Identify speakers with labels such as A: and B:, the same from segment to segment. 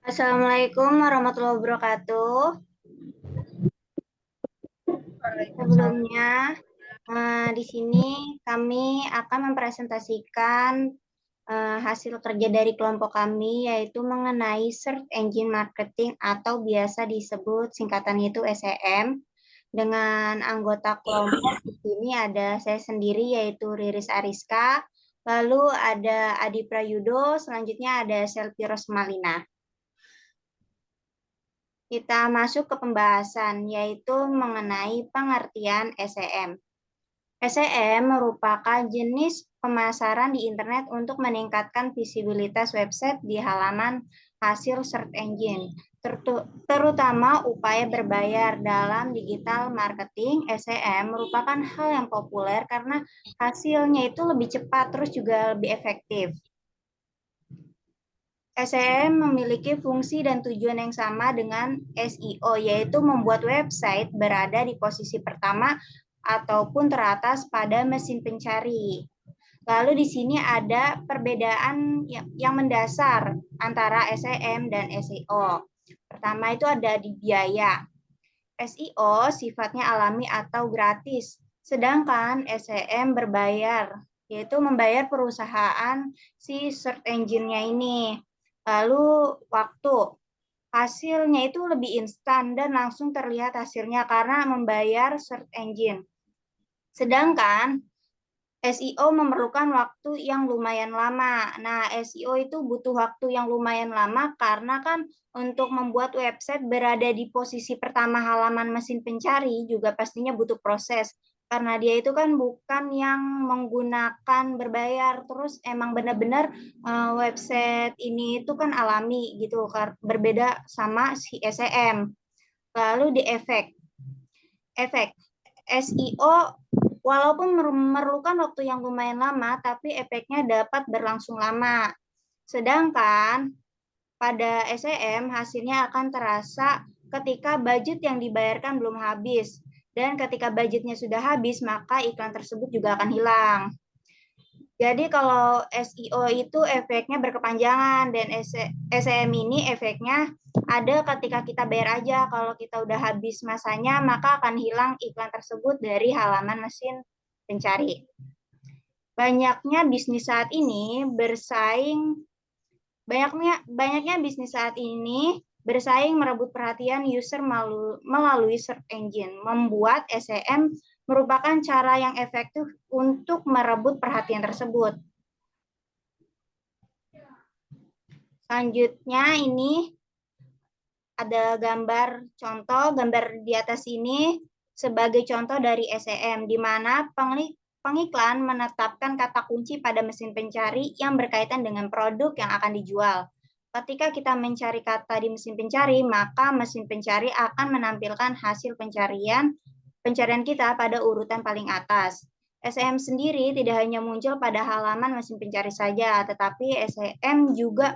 A: Assalamualaikum warahmatullahi wabarakatuh.
B: Waalaikumsalam.
A: Sebelumnya, di sini kami akan mempresentasikan hasil kerja dari kelompok kami, yaitu mengenai Search Engine Marketing atau biasa disebut singkatannya itu SEM. Dengan anggota kelompok di sini ada saya sendiri, yaitu Riris Ariska, lalu ada Adi Prayudo, selanjutnya ada Selvi Rosmalina. Kita masuk ke pembahasan, yaitu mengenai pengertian SEM. SEM merupakan jenis pemasaran di internet untuk meningkatkan visibilitas website di halaman hasil search engine, terutama upaya berbayar dalam digital marketing. SEM merupakan hal yang populer karena hasilnya itu lebih cepat, terus juga lebih efektif. SEM memiliki fungsi dan tujuan yang sama dengan SEO, yaitu membuat website berada di posisi pertama ataupun teratas pada mesin pencari. Lalu di sini ada perbedaan yang mendasar antara SEM dan SEO. Pertama itu ada di biaya. SEO sifatnya alami atau gratis, sedangkan SEM berbayar, yaitu membayar perusahaan si search engine-nya ini. Lalu waktu, hasilnya itu lebih instan dan langsung terlihat hasilnya karena membayar search engine. Sedangkan SEO memerlukan waktu yang lumayan lama. Nah, SEO itu butuh waktu yang lumayan lama karena kan untuk membuat website berada di posisi pertama halaman mesin pencari juga pastinya butuh proses. Karena dia itu kan bukan yang menggunakan berbayar, terus emang benar-benar website ini itu kan alami gitu, berbeda sama si SEM. Lalu di efek SEO walaupun memerlukan waktu yang lumayan lama, tapi efeknya dapat berlangsung lama. Sedangkan pada SEM hasilnya akan terasa ketika budget yang dibayarkan belum habis. Dan ketika budgetnya sudah habis, maka iklan tersebut juga akan hilang. Jadi kalau SEO itu efeknya berkepanjangan dan SEM ini efeknya ada ketika kita bayar aja. Kalau kita udah habis masanya, maka akan hilang iklan tersebut dari halaman mesin pencari. Banyaknya bisnis saat ini bersaing banyaknya bisnis saat ini bersaing merebut perhatian user melalui search engine, membuat SEM merupakan cara yang efektif untuk merebut perhatian tersebut. Selanjutnya ini ada gambar di atas ini sebagai contoh dari SEM, di mana pengiklan menetapkan kata kunci pada mesin pencari yang berkaitan dengan produk yang akan dijual. Ketika kita mencari kata di mesin pencari, maka mesin pencari akan menampilkan hasil pencarian kita pada urutan paling atas. SEM sendiri tidak hanya muncul pada halaman mesin pencari saja, tetapi SEM juga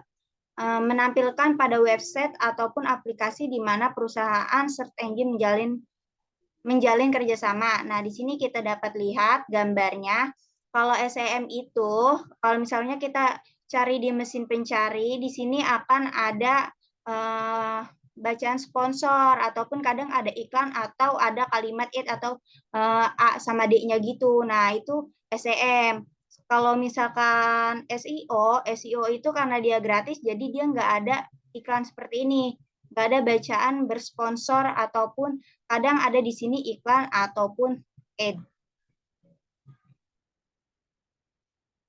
A: menampilkan pada website ataupun aplikasi di mana perusahaan search engine menjalin kerjasama. Nah, di sini kita dapat lihat gambarnya. Kalau SEM itu, kalau misalnya kita cari di mesin pencari, di sini akan ada bacaan sponsor ataupun kadang ada iklan atau ada kalimat it atau A sama D-nya gitu. Nah, itu SEM. Kalau misalkan SEO itu karena dia gratis, jadi dia nggak ada iklan seperti ini. Nggak ada bacaan bersponsor ataupun kadang ada di sini iklan ataupun ad.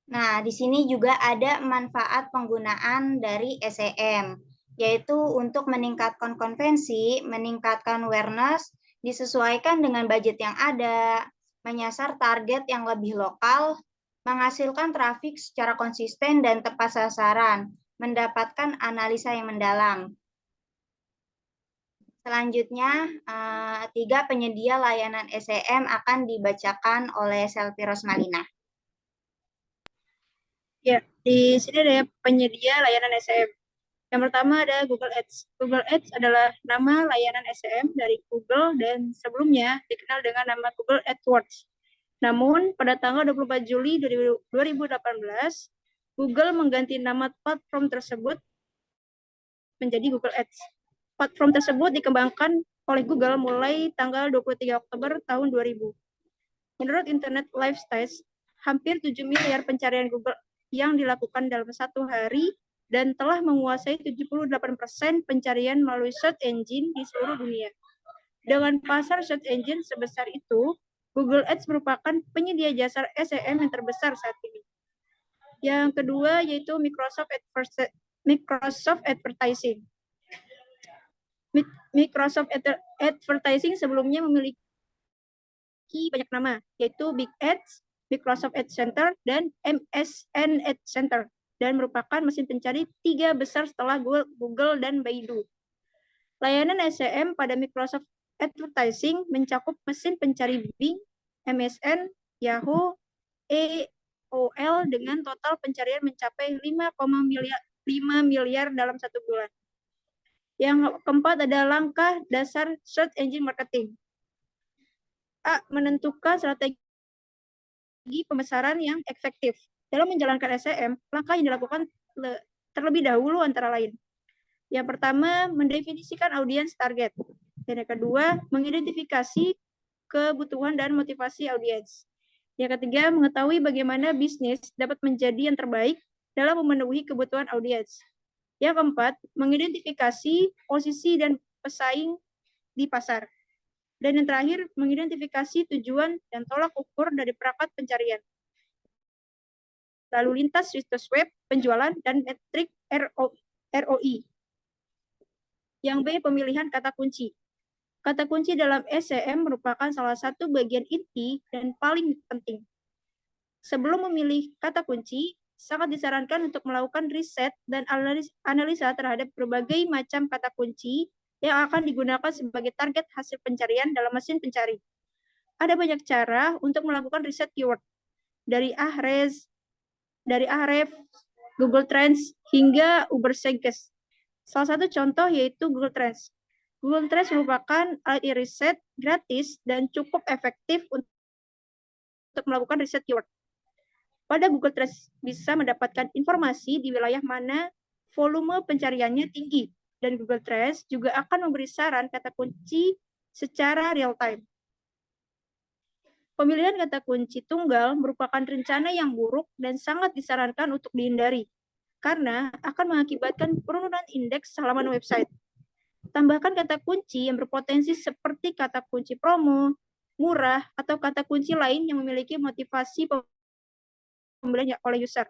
A: Nah, di sini juga ada manfaat penggunaan dari SEM, yaitu untuk meningkatkan konvensi, meningkatkan awareness, disesuaikan dengan budget yang ada, menyasar target yang lebih lokal, menghasilkan trafik secara konsisten dan tepat sasaran, mendapatkan analisa yang mendalam. Selanjutnya, 3 penyedia layanan SEM akan dibacakan oleh Selvi Rosmalina.
B: Ya, di sini ada penyedia layanan SEM. Yang pertama ada Google Ads. Google Ads adalah nama layanan SEM dari Google dan sebelumnya dikenal dengan nama Google AdWords. Namun, pada tanggal 24 Juli 2018, Google mengganti nama platform tersebut menjadi Google Ads. Platform tersebut dikembangkan oleh Google mulai tanggal 23 Oktober tahun 2000. Menurut Internet Live Stats, hampir 7 miliar pencarian Google yang dilakukan dalam satu hari dan telah menguasai 78% pencarian melalui search engine di seluruh dunia. Dengan pasar search engine sebesar itu, Google Ads merupakan penyedia jasa SEM yang terbesar saat ini. Yang kedua yaitu Microsoft Advertising. Microsoft Advertising sebelumnya memiliki banyak nama, yaitu Bing Ads, Microsoft Ad Center, dan MSN Ad Center, dan merupakan mesin pencari 3 besar setelah Google dan Baidu. Layanan SEM pada Microsoft Advertising mencakup mesin pencari Bing, MSN, Yahoo, AOL dengan total pencarian mencapai 5 miliar dalam 1 bulan. Yang keempat adalah langkah dasar search engine marketing. A. Menentukan strategi pemasaran yang efektif. Dalam menjalankan SEM, langkah yang dilakukan terlebih dahulu antara lain. Yang pertama, mendefinisikan audiens target. Dan yang kedua, mengidentifikasi kebutuhan dan motivasi audiens. Yang ketiga, mengetahui bagaimana bisnis dapat menjadi yang terbaik dalam memenuhi kebutuhan audiens. Yang keempat, mengidentifikasi posisi dan pesaing di pasar. Dan yang terakhir, mengidentifikasi tujuan dan tolak ukur dari perangkat pencarian. Lalu lintas situs web, penjualan, dan metrik ROI. Yang B, pemilihan kata kunci. Kata kunci dalam SEM merupakan salah satu bagian inti dan paling penting. Sebelum memilih kata kunci, sangat disarankan untuk melakukan riset dan analisa terhadap berbagai macam kata kunci yang akan digunakan sebagai target hasil pencarian dalam mesin pencari. Ada banyak cara untuk melakukan riset keyword, dari Ahrefs, Google Trends, hingga Ubersuggest. Salah satu contoh yaitu Google Trends. Google Trends merupakan alat riset gratis dan cukup efektif untuk melakukan riset keyword. Pada Google Trends bisa mendapatkan informasi di wilayah mana volume pencariannya tinggi, dan Google Trends juga akan memberi saran kata kunci secara real time. Pemilihan kata kunci tunggal merupakan rencana yang buruk dan sangat disarankan untuk dihindari, karena akan mengakibatkan penurunan indeks halaman website. Tambahkan kata kunci yang berpotensi seperti kata kunci promo, murah, atau kata kunci lain yang memiliki motivasi pembelian oleh user.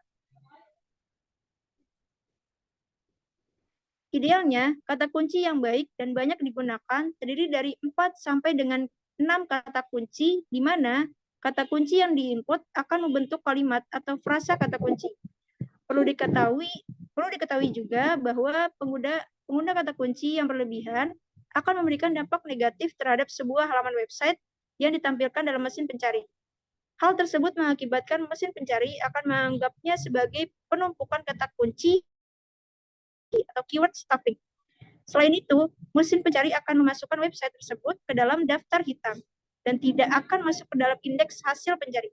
B: Idealnya, kata kunci yang baik dan banyak digunakan terdiri dari 4 sampai dengan 6 kata kunci, di mana kata kunci yang diinput akan membentuk kalimat atau frasa kata kunci. Perlu diketahui juga bahwa pengguna kata kunci yang berlebihan akan memberikan dampak negatif terhadap sebuah halaman website yang ditampilkan dalam mesin pencari. Hal tersebut mengakibatkan mesin pencari akan menganggapnya sebagai penumpukan kata kunci atau keyword stuffing. Selain itu, mesin pencari akan memasukkan website tersebut ke dalam daftar hitam dan tidak akan masuk ke dalam indeks hasil pencari.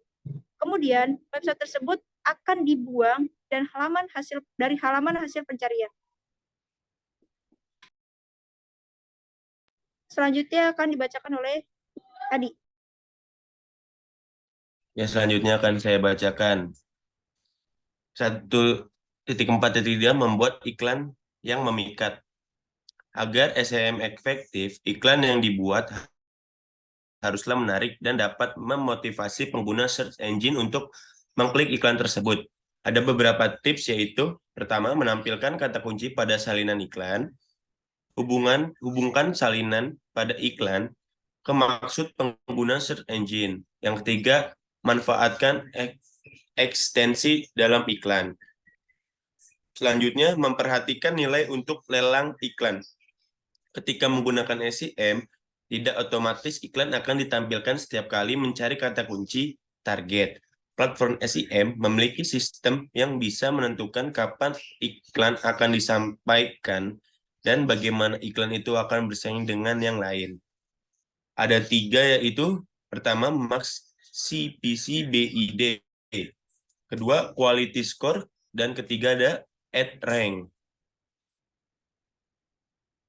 B: Kemudian, website tersebut akan dibuang dan halaman hasil pencarian. Selanjutnya akan dibacakan oleh Adi.
C: Ya, selanjutnya akan saya bacakan. 1.4.3 membuat iklan yang memikat. Agar SEM efektif, iklan yang dibuat haruslah menarik dan dapat memotivasi pengguna search engine untuk mengklik iklan tersebut. Ada beberapa tips, yaitu pertama, menampilkan kata kunci pada salinan iklan. Hubungkan salinan pada iklan ke maksud pengguna search engine. Yang ketiga, manfaatkan ekstensi dalam iklan. Selanjutnya, memperhatikan nilai untuk lelang iklan. Ketika menggunakan SEM, tidak otomatis iklan akan ditampilkan setiap kali mencari kata kunci target. Platform SEM memiliki sistem yang bisa menentukan kapan iklan akan disampaikan dan bagaimana iklan itu akan bersaing dengan yang lain. Ada 3, yaitu pertama, Max CPC BID, kedua, Quality Score, dan ketiga ada Ad Rank.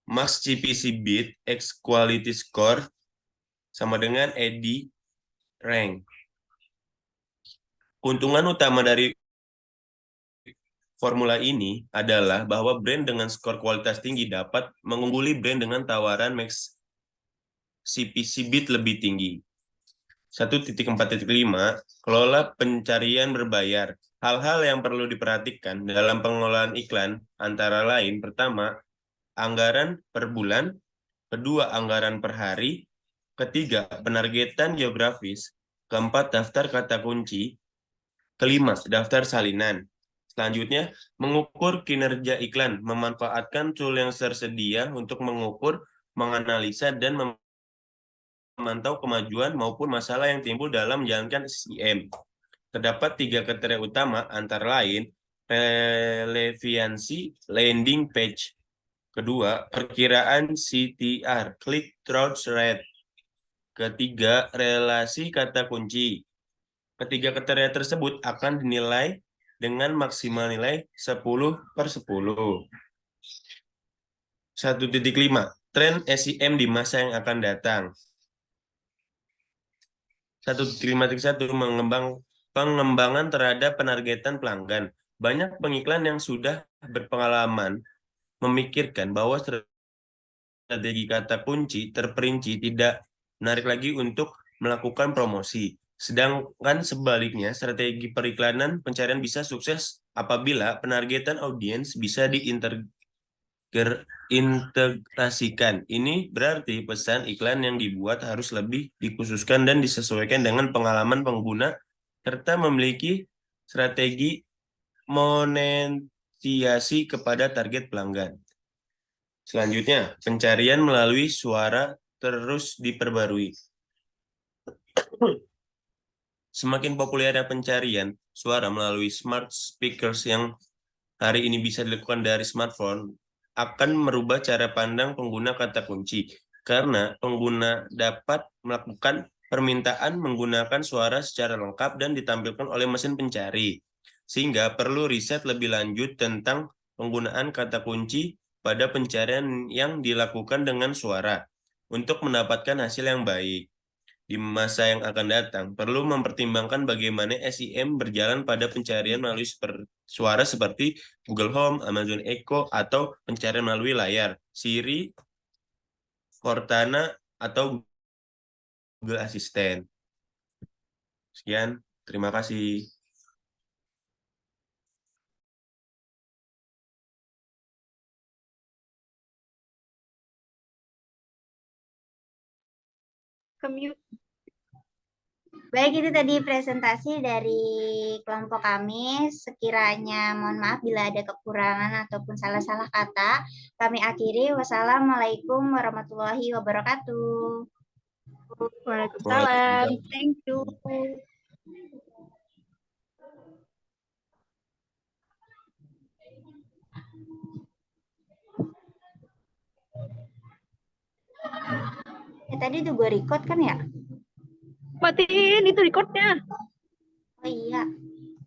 C: Max CPC bid X quality score sama dengan ED rank. Keuntungan utama dari formula ini adalah bahwa brand dengan skor kualitas tinggi dapat mengungguli brand dengan tawaran max CPC bid lebih tinggi. 1.4.5 Kelola pencarian berbayar. Hal-hal yang perlu diperhatikan dalam pengelolaan iklan antara lain, pertama, anggaran per bulan, kedua, anggaran per hari, ketiga, penargetan geografis, keempat, daftar kata kunci, kelima, daftar salinan. Selanjutnya, mengukur kinerja iklan, memanfaatkan tool yang tersedia untuk mengukur, menganalisa, dan memantau kemajuan maupun masalah yang timbul dalam menjalankan SEM. Terdapat 3 kriteria utama, antara lain, relevansi landing page. Kedua, perkiraan CTR, click-through rate. Ketiga, relasi kata kunci. Ketiga kriteria tersebut akan dinilai dengan maksimal nilai 10/10. 1.5 Tren SEM di masa yang akan datang. 1.5.1 Pengembangan terhadap penargetan pelanggan. Banyak pengiklan yang sudah berpengalaman memikirkan bahwa strategi kata kunci terperinci tidak menarik lagi untuk melakukan promosi. Sedangkan sebaliknya, strategi periklanan pencarian bisa sukses apabila penargetan audiens bisa diintegrasikan. Ini berarti pesan iklan yang dibuat harus lebih dikhususkan dan disesuaikan dengan pengalaman pengguna serta memiliki strategi monetisiasi kepada target pelanggan. Selanjutnya, pencarian melalui suara terus diperbarui. Semakin populernya pencarian suara melalui smart speakers yang hari ini bisa dilakukan dari smartphone akan merubah cara pandang pengguna kata kunci, karena pengguna dapat melakukan permintaan menggunakan suara secara lengkap dan ditampilkan oleh mesin pencari, sehingga perlu riset lebih lanjut tentang penggunaan kata kunci pada pencarian yang dilakukan dengan suara untuk mendapatkan hasil yang baik. Di masa yang akan datang, perlu mempertimbangkan bagaimana SEM berjalan pada pencarian melalui suara seperti Google Home, Amazon Echo, atau pencarian melalui layar, Siri, Cortana, atau Google Assistant. Sekian, terima kasih.
B: Kemute.
A: Baik, itu tadi presentasi dari kelompok kami. Sekiranya mohon maaf bila ada kekurangan ataupun salah-salah kata. Kami akhiri. Wassalamualaikum warahmatullahi wabarakatuh.
B: Waalaikumsalam. Thank you.
A: Tadi udah gue record kan ya?
B: Matiin itu recordnya.
A: Oh iya.